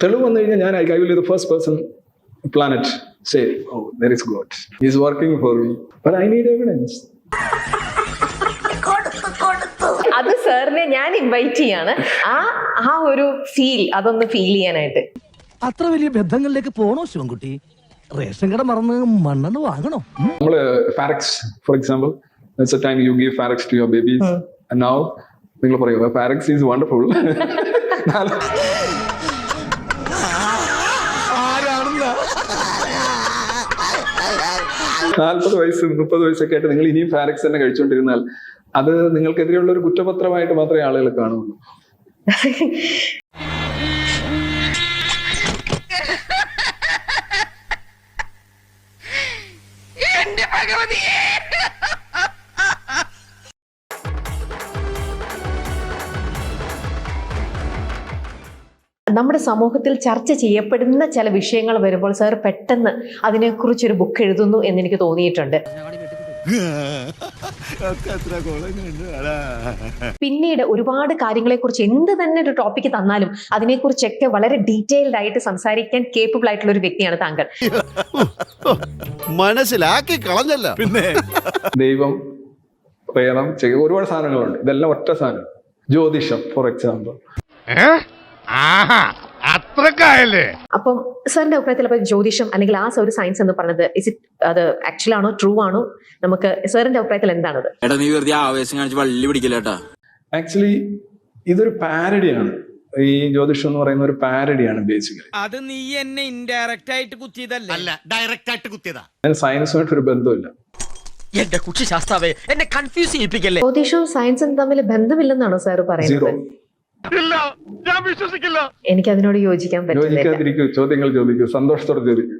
തെളിവ് വന്നു കഴിഞ്ഞാൽ I will be the first person planet say, oh, there is God. He is working for me. But I need evidence. അത് സാറിനെ ഞാൻ invite ചെയ്യാണ് ആ ഒരു ഫീൽ അതൊന്ന് ഫീൽ ചെയ്യാനായിട്ട്. അത്ര വലിയ ബന്ധങ്ങളിലേക്ക് പോണോ ശിവൻകുട്ടി? റേഷൻ കട മറന്ന് മണ്ണെണ്ണ വാങ്ങണോ? നമ്മള് Farex for example, that's the time you give Pharax to your babies. And now നിങ്ങൾ പറയുക Pharax is wonderful. 40 വയസ്സ് 30 വയസ്സൊക്കെ ആയിട്ട് നിങ്ങൾ ഇനിയും ഫാരക്സ് തന്നെ കഴിച്ചുകൊണ്ടിരുന്നാൽ അത് നിങ്ങൾക്കെതിരെയുള്ള ഒരു കുറ്റപത്രമായിട്ട് മാത്രമേ ആളുകൾ കാണുള്ളൂ. നമ്മുടെ സമൂഹത്തിൽ ചർച്ച ചെയ്യപ്പെടുന്ന ചില വിഷയങ്ങൾ വരുമ്പോൾ സാർ പെട്ടെന്ന് അതിനെക്കുറിച്ചൊരു ബുക്ക് എഴുതുന്നു എന്നെനിക്ക് തോന്നിയിട്ടുണ്ട്. പിന്നീട് ഒരുപാട് കാര്യങ്ങളെക്കുറിച്ച് എന്ത് തന്നെ ഒരു ടോപ്പിക്ക് തന്നാലും അതിനെക്കുറിച്ചൊക്കെ വളരെ ഡീറ്റെയിൽഡ് ആയിട്ട് സംസാരിക്കാൻ കേപ്പബിൾ ആയിട്ടുള്ള ഒരു വ്യക്തിയാണ് താങ്കൾ. മനസ്സിലാക്കി കളഞ്ഞല്ല. പിന്നെ ദൈവം, പ്രേതം, ഒരുപാട് സാധനങ്ങളുണ്ട്. ഇതെല്ലാം ഒറ്റ സാധനം. ജ്യോതിഷം ഫോർ എക്സാമ്പിൾ. അത്രക്കായല്ലേ? അപ്പം സാറിന്റെ അഭിപ്രായത്തിൽ അപ്പൊ ജ്യോതിഷം അല്ലെങ്കിൽ ആ ഒരു സയൻസ് എന്ന് പറഞ്ഞത് അത് ആക്ച്വൽ ആണോ, ട്രൂ ആണോ? നമുക്ക് സാറിന്റെ അഭിപ്രായത്തിൽ എന്താണത്? ആക്ച്വലി ഇതൊരു പാരഡിയാണ്. ഈ ജ്യോതിഷം എന്ന് പറയുന്ന ഒരു പാരഡിയാണ് ബേസിക്കലി. അത് നീ എന്നെ ഇൻഡയറക്റ്റ് ആയിട്ട് കുത്തിയതല്ല? അല്ല, ഡയറക്റ്റ് ആയിട്ട് കുത്തിയതാ. സയൻസുമായിട്ട് ഒരു ബന്ധമില്ല. എന്റെ കുട്ടി ശാസ്താവേ, എന്നെ കൺഫ്യൂസ് ചെയ്യിപ്പിക്കല്ലേ. ജ്യോതിഷവും സയൻസും തമ്മിൽ ബന്ധമില്ലെന്നാണോ സാർ പറയുന്നത്? ഞാൻ വിശ്വസിക്കില്ല. എനിക്ക് അതിനോട് യോജിക്കാൻ പറ്റില്ല. ചോദ്യങ്ങൾ ചോദിക്കൂ, സന്തോഷത്തോടെ ചോദിക്കൂ.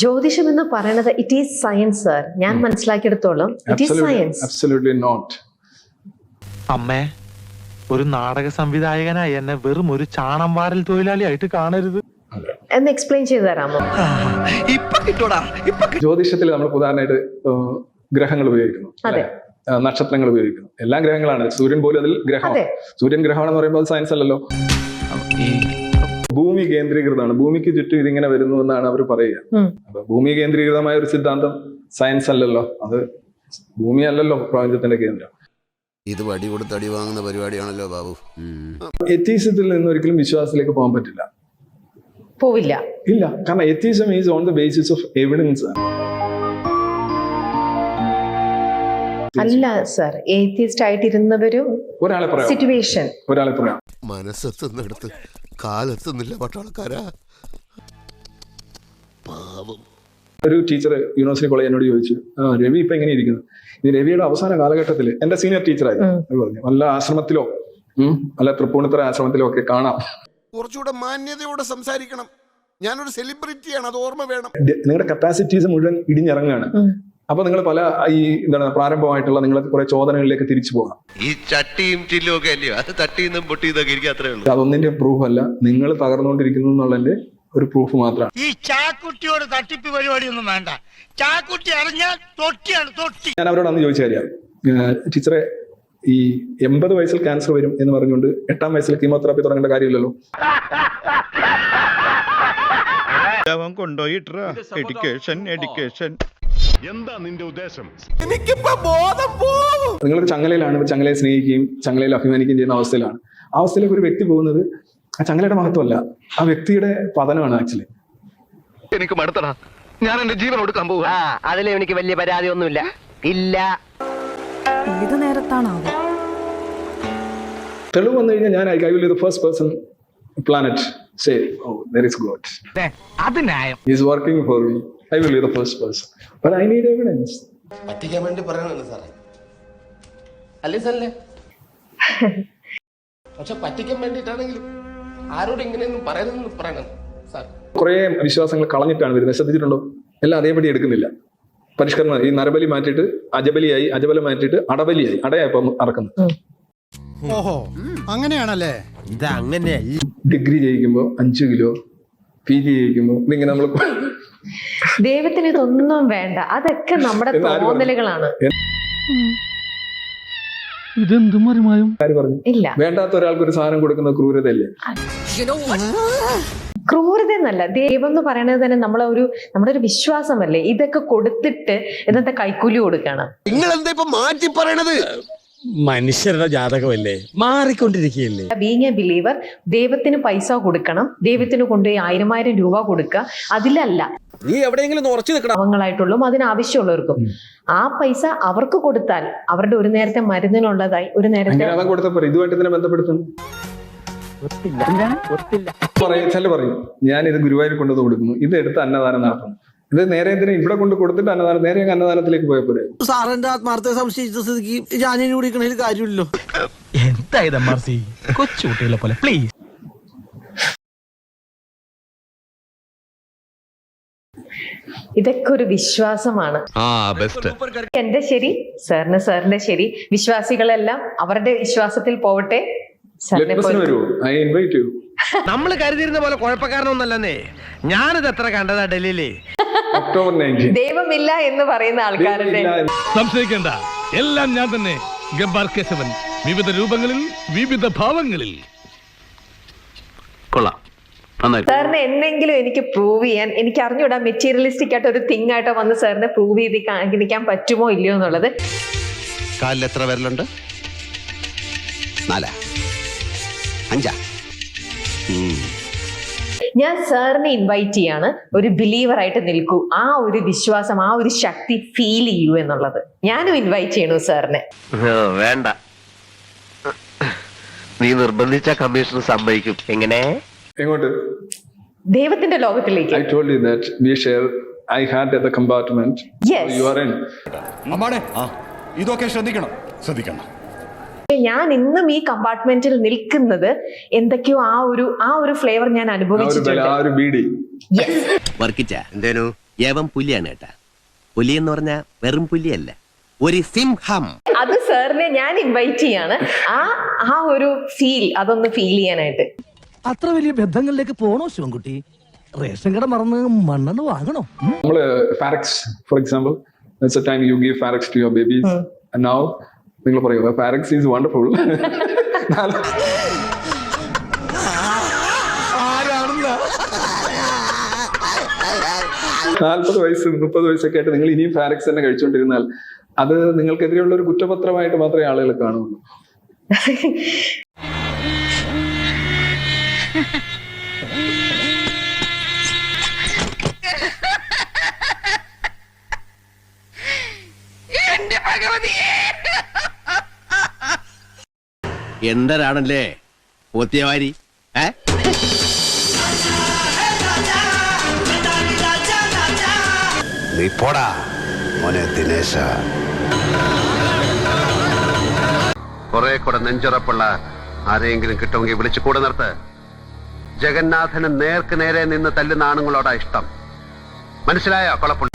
ജ്യോതിഷം എന്ന് പറയുന്നത് ഇറ്റ് ഈസ് സയൻസ് സാർ. ഞാൻ മനസ്സിലാക്കിയെടുത്തോളം it is science. Absolutely not. അമ്മേ, ഒരു നാടക സംവിധായകനായി എന്നെ വെറും ഒരു ചാണം വാരൽ തൊഴിലാളിയായിട്ട് കാണരുത് എന്ന് എക്സ്പ്ലെയിൻ ചെയ്തു തരാമോ? ജ്യോതിഷത്തിൽ നമ്മൾ ഉദാഹരണമായിട്ട് ഗ്രഹങ്ങൾ ഉപയോഗിക്കുന്നു, നക്ഷത്രങ്ങൾ ഉപയോഗിക്കുന്നു. എല്ലാ ഗ്രഹങ്ങളാണ്. സൂര്യൻ പോലും അതിൽ ഗ്രഹമാണ്. സൂര്യൻ ഗ്രഹമാണെന്ന് പറയുമ്പോൾ അത് സയൻസ് അല്ലല്ലോ. ഭൂമി കേന്ദ്രീകൃതമാണ്. ഭൂമിക്ക് ചുറ്റും ഇതിങ്ങനെ വരുന്നു എന്നാണ് അവർ പറയുക. അപ്പൊ ഭൂമി കേന്ദ്രീകൃതമായ ഒരു സിദ്ധാന്തം സയൻസ് അല്ലല്ലോ. അത് ഭൂമി അല്ലല്ലോ പ്രപഞ്ചത്തിന്റെ കേന്ദ്രം. ഇത് വടി കൊടുത്ത് അടി വാങ്ങുന്ന പരിപാടിയാണല്ലോ ബാബു. എത്തീസത്തിൽ നിന്ന് ഒരിക്കലും വിശ്വാസത്തിലേക്ക് പോകാൻ പറ്റില്ല. പോവില്ല. ഇല്ല, കാരണം atheism is on the basis of evidence. അല്ല സർ, ഏത്തിസ്റ്റ് ആയിട്ടിരുന്നവരും ഒരാളെ പറയാം, സിറ്റുവേഷൻ ഒരാളെ പറയാം. മനസ്സെത്തുന്നിടത്ത് കാലെത്തുന്നില്ല പട്ടാളക്കാരാ. പാവം. ഒരു ടീച്ചർ യൂണിവേഴ്സിറ്റി കോളേജ് എന്നോട് ചോദിച്ചു, രവി ഇപ്പൊ എങ്ങനെ ഇരിക്കുന്നു? ഈ രവിയുടെ അവസാന കാലഘട്ടത്തിൽ എന്റെ സീനിയർ ടീച്ചറായിരുന്നു പറഞ്ഞു, വല്ല ആശ്രമത്തിലോ അല്ല തൃപ്പൂണിത്തുറ ആശ്രമത്തിലോ ഒക്കെ കാണാം. കുറച്ചുകൂടെ മാന്യതയോടെ സംസാരിക്കണം. ഞാനൊരു സെലിബ്രിറ്റിയാണ്, അത് ഓർമ്മ വേണം. നിങ്ങളുടെ കപ്പാസിറ്റീസ് മുഴുവൻ ഇടിഞ്ഞിറങ്ങുകയാണ്. അപ്പൊ നിങ്ങൾ പല ഈ എന്താണ് പ്രാരംഭമായിട്ടുള്ള നിങ്ങൾ കുറെ ചോദനകളിലേക്ക് തിരിച്ചു പോകാം. ഈ ചട്ടിയും ചില്ലും ഒക്കെ അല്ലയോ, അത് തട്ടിയും പൊട്ടിയതൊക്കെ എനിക്ക് അത്രേ ഉള്ളൂ. അതൊന്നിന്റെ പ്രൂഫ് അല്ല, നിങ്ങൾ തകർന്നുകൊണ്ടിരിക്കുന്നു എന്നുള്ളതിന്റെ ഒരു പ്രൂഫ് മാത്രമാണ്. ഈ ചാക്കുട്ടിയോട് തട്ടിപ്പ് പരിപാടിയൊന്നും വേണ്ട. ചാക്കുട്ടി അറിഞ്ഞാൽ തൊട്ടിയാണ് തൊട്ടി. ഞാൻ അവരോട് അന്ന് ചോദിച്ച കാര്യം, ടീച്ചറെ ഈ 80 വയസ്സിൽ ക്യാൻസർ വരും എന്ന് പറഞ്ഞുകൊണ്ട് 8ാം വയസ്സിൽ കീമോതെറാപ്പി തുടങ്ങേണ്ട കാര്യമില്ലല്ലോ. എന്താ നിന്റെ ഉദ്ദേശം? നിങ്ങളൊരു ചങ്ങലയിലാണ്, ചങ്ങലയെ സ്നേഹിക്കുകയും ചങ്ങലയിൽ അഭിമാനിക്കുകയും ചെയ്യുന്ന അവസ്ഥയിലാണ്. ആ അവസ്ഥയിലേക്ക് ഒരു വ്യക്തി പോകുന്നത് ആ ചങ്ങലയുടെ മഹത്വമല്ല, ആ വ്യക്തിയുടെ പതനമാണ് ആക്ച്വലി. എനിക്ക് മടുത്തടാ, ഞാൻ എന്റെ ജീവൻ കൊടുക്കാൻ പോകും. അതിലും എനിക്ക് വലിയ പരാതി ഒന്നുമില്ല. ഇല്ല. ഏത് നേരത്താണാവോ തെളിവ് വന്നു കഴിഞ്ഞാൽ I will be the first person planet say, oh, there is God. അത് ന്യായം. He is working for me. I will be the first person. But I need evidence. പറ്റിക്കാൻ വേണ്ടി പറയണല്ലോ സാറേ, അല്ലേ സാറല്ലേ? പക്ഷെ പറ്റിക്കാൻ വേണ്ടിയിട്ടാണെങ്കിലും ആരോട് ഇങ്ങനെയൊന്നും പറയരുതെന്ന് പറയണം സാർ. കുറെ വിശ്വാസങ്ങൾ കളഞ്ഞിട്ടാണ് വരുന്നത്, ശ്രദ്ധിച്ചിട്ടുണ്ടോ? എല്ലാം അതേപടി എടുക്കുന്നില്ല. പരിഷ്കരണം. ഈ നരബലി മാറ്റിയിട്ട് അജബലിയായി, അജബലം മാറ്റിയിട്ട് അടബലിയായി, അടയായപ്പം അറക്കുന്നത്. ഓഹോ, അങ്ങനെയാണല്ലേ? ഇത് അങ്ങനെ ഡിഗ്രി ചെയ്യിക്കുമ്പോ 5 കിലോ, PG ചെയ്യിക്കുമ്പോ ഇതിങ്ങനെ നമ്മൾ ദൈവത്തിന് ഇതൊന്നും വേണ്ട, അതൊക്കെ നമ്മുടെ തോന്നലുകളാണ്. ഇതെന്തും ആര് പറഞ്ഞു? ഇല്ല, വേണ്ടാത്ത ഒരാൾക്ക് ഒരു സാധനം കൊടുക്കുന്ന ക്രൂരതയല്ലേ? ക്രൂരത എന്നല്ല, ദൈവം എന്ന് പറയുന്നത് തന്നെ നമ്മുടെ ഒരു വിശ്വാസമല്ലേ. ഇതൊക്കെ കൊടുത്തിട്ട് ഇന്നത്തെ കൈക്കൂലി കൊടുക്കണം. നിങ്ങൾ എന്താ ഇപ്പൊ മാറ്റി പറയണത്? മനുഷ്യരുടെ ജാതകമല്ലേ, മാറിക്കൊണ്ടിരിക്കുകയല്ലേ. ബീങ് എ ബിലീവർ, ദൈവത്തിന് പൈസ കൊടുക്കണം, ദൈവത്തിന് കൊണ്ടുപോയി 1000 രൂപ കൊടുക്കുക. അതിലല്ല നീ എവിടെയെങ്കിലും ഉറച്ചു നിൽക്കണം. പാവങ്ങളായിട്ടുള്ളതും അതിനാവശ്യമുള്ളവർക്കും ആ പൈസ അവർക്ക് കൊടുത്താൽ അവരുടെ ഒരു നേരത്തെ മരുന്നിനുള്ളതായി ഒരു നേരത്തെ അവൻ കൊടുത്തപ്പോ ഇതുമായിട്ട് ഇതിനെ ബന്ധപ്പെടുത്തുന്നു പറയും ഞാൻ ഇത് ഗുരുവായൂർ കൊണ്ടുവന്ന് കൊടുക്കുന്നു, ഇത് എടുത്ത് അന്നദാനം നടത്തുന്നു. ഇത് നേരെ എന്തിനാ ഇവിടെ കൊണ്ട് കൊടുത്തിട്ട് അന്നദാനം നേരെ അന്നദാനത്തിലേക്ക് പോയപ്പോഴേ. സാറിന്റെ ആത്മാർത്ഥത്തെ സംശയിച്ച സ്ഥിതിക്ക് ജാനിന് കുടിക്കണതിൽ കാര്യമില്ലല്ലോ. എന്താ കൊച്ചുകുട്ടികളെ പോലെ പ്ലീസ്. ഇതൊക്കെ ഒരു വിശ്വാസമാണ്. എന്റെ ശരി, സാറിന്റെ ശരി, വിശ്വാസികളെല്ലാം അവരുടെ വിശ്വാസത്തിൽ പോവട്ടെ. I invite you. നമ്മൾ കരുതിയിരുന്ന പോലെ കുഴപ്പക്കാരനൊന്നല്ലേ. ഞാനിത് എത്ര കണ്ടതാ ഡൽഹിയില്. October 19. ദൈവമില്ല എന്ന് പറയുന്ന ആൾക്കാരുടെ സംശയിക്കണ്ട, എല്ലാം ഞാൻ തന്നെ. ഗബ്ബാർ കേശവൻ, വിവിധ രൂപങ്ങളിൽ വിവിധ ഭാവങ്ങളിൽ. കൊള്ളാം. സാറിന് എന്തെങ്കിലും എനിക്ക് പ്രൂവ് ചെയ്യാൻ, എനിക്ക് അറിഞ്ഞൂടാ മെറ്റീരിയലിസ്റ്റിക് ആയിട്ട് ഒരു തിങ് ആയിട്ട് വന്ന് സാറിനെ പ്രൂവ് ചെയ്ത് കാണിക്കാൻ പറ്റുമോ ഇല്ലയോ എന്നുള്ളത്. കാലിൽ എത്ര വിരലുണ്ട്? 4 5. ഞാൻ സാറിനെ ഇൻവൈറ്റ് ചെയ്യാണ്, ഒരു ബിലീവർ ആയിട്ട് നിൽക്കൂ, ആ ഒരു വിശ്വാസം, ആ ഒരു ശക്തി ഫീൽ ചെയ്യൂ എന്നുള്ളത്. ഞാനും ഇൻവൈറ്റ് ചെയ്യണു സാറിനെ. വേണ്ട, നീ നിർബന്ധിച്ച കമ്മീഷൻ സമ്മതിക്കും. എങ്ങനെ? എങ്ങോട്ട്? ദൈവത്തിന്റെ ലോകത്തിലേക്ക്. I told you that we share. I had the compartment. Yes. You are in. ഇതൊക്കെ ശ്രദ്ധിക്കണം. ഞാൻ ഇന്നും ഈ കമ്പാർട്ട്മെന്റിൽ നിൽക്കുന്നത് എന്തൊക്കെയോ ആ ഒരു ഫ്ലേവർ ഞാൻ അനുഭവിച്ചിട്ടുണ്ട്. ആ ഒരു ബീഡി. വർക്കിച്ച എന്തേനു ഏവം പുലിയാണ് കേട്ടാ. പുലി എന്ന് പറഞ്ഞാ വെറും പുലിയല്ല, ഒരു സിംഹം. അത് സാറിനെ ഞാൻ ഇൻവൈറ്റ് ചെയ്യാണ്, ആ ഒരു ഫീൽ അതൊന്ന് ഫീൽ ചെയ്യാനായിട്ട്. അത്ര വലിയ ബന്ധങ്ങളിലേക്ക് പോണോ ശിവൻകുട്ടി? റേഷൻ കട മറന്ന് മണ്ണെണ്ണ വാങ്ങണോ? നമ്മള് Farex for example, that's the time you give Farex to your babies. And now നിങ്ങൾ പറയുക Farex is wonderful. 40 വയസ്സ് 30 വയസ്സൊക്കെ ആയിട്ട് നിങ്ങൾ ഇനിയും ഫാരക്സ് തന്നെ കഴിച്ചുകൊണ്ടിരുന്നാൽ അത് നിങ്ങൾക്കെതിരെയുള്ള ഒരു കുറ്റപത്രമായിട്ട് മാത്രമേ ആളുകൾ കാണുള്ളൂ. എന്തരാണല്ലേ പോത്തിയവാരി? നീ പോടാ മോനെ ദിനേശ. കുറെ കൂടെ നെഞ്ചുറപ്പുള്ള ആരെയെങ്കിലും കിട്ടുമെങ്കിൽ വിളിച്ചു കൂടെ നിർത്ത്. ജഗന്നാഥന് നേർക്ക് നേരെ നിന്ന് തല്ലുന്ന ആണുങ്ങളോടാ ഇഷ്ടം. മനസ്സിലായോ കൊളപ്പുള്ളി?